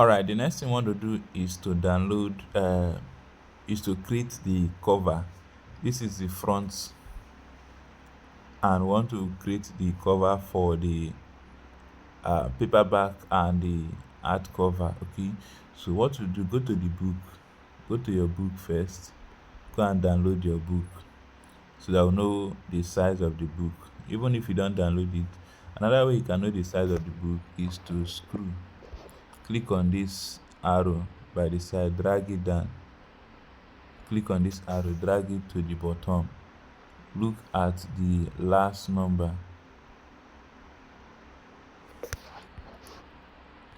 All right, the next thing we want to do is to download is to create the cover. This is the front, and we want to create the cover for the paperback and the hardcover. Okay, so what you do, go to the book, go to your book first, go and download your book so that we know the size of the book. Even if you don't download it, another way you can know the size of the book is to scroll. Click on this arrow by the side, drag it down. Click on this arrow, drag it to the bottom. Look at the last number.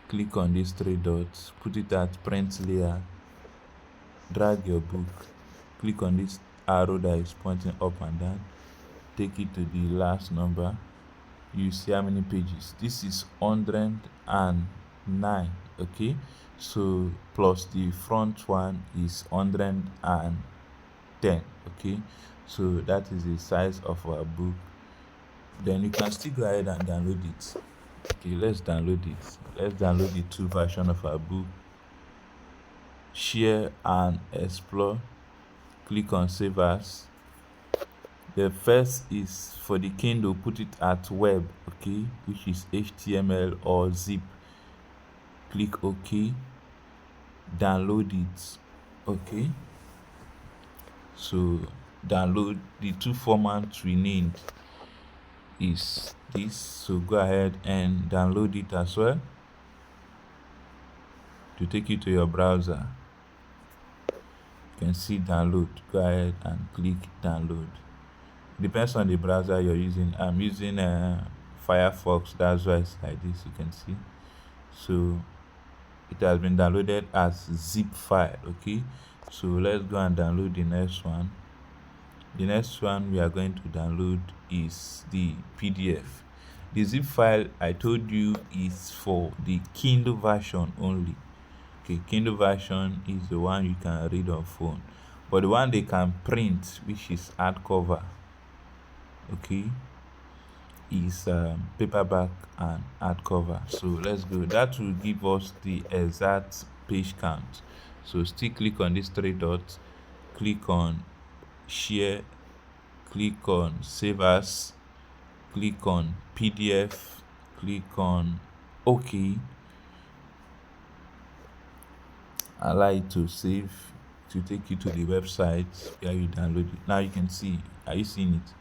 Click on these three dots, put it at print layer, drag your book, click on this arrow that is pointing up and down, take it to the last number. You see how many pages. This is 109. Okay, so plus the front one is 110. Okay, so that is the size of our book. Then you can still go ahead and download it. Okay, let's download it. Let's download the two version of our book. Share and explore. Click on save as. The first is for the Kindle, put it at web, okay, which is HTML or zip. Click OK. Download it. Okay, so download the two formats we need is this, so go ahead and download it as well to take you to your browser. You can see download. Go ahead and click download. Depends on the browser you're using. I'm using Firefox, that's why it's like this. You can see, so it has been downloaded as zip file. Okay, so let's go and download the next one. The next one we are going to download is the PDF. The zip file I told you is for the Kindle version only. Okay, Kindle version is the one you can read on phone, but the one they can print, which is hardcover, okay, is paperback and hardcover. So let's go. That will give us the exact page count. So still click on these three dots, click on share, click on save as, click on PDF, click on OK. Allow it to save, to take you to the website where you download it. Now you can see, are you seeing it?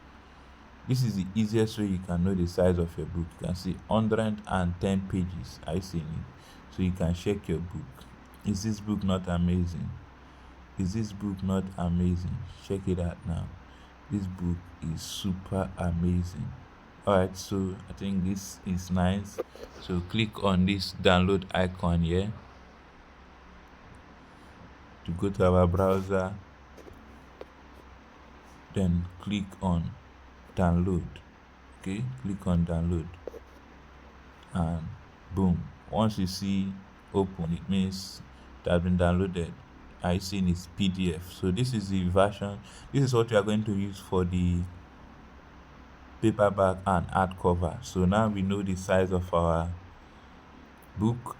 This is the easiest way you can know the size of your book. You can see 110 pages. Are you seeing it? So you can check your book. Is this book not amazing? Is this book not amazing? Check it out now. This book is super amazing. Alright, so I think this is nice. So click on this download icon here to go to our browser, then click on download. Okay, click on download, and boom, once you see open, it means it has been downloaded. I see it's PDF. So this is the version, this is what we are going to use for the paperback and hardcover. So now we know the size of our book.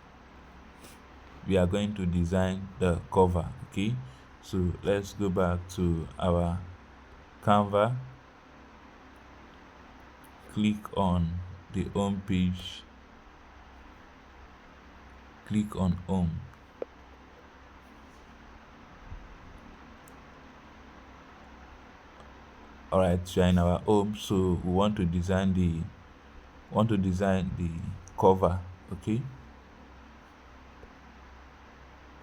We are going to design the cover. Okay, so let's go back to our Canva, click on the home page, click on home. All right, so in our home, so we want to design the cover. Okay,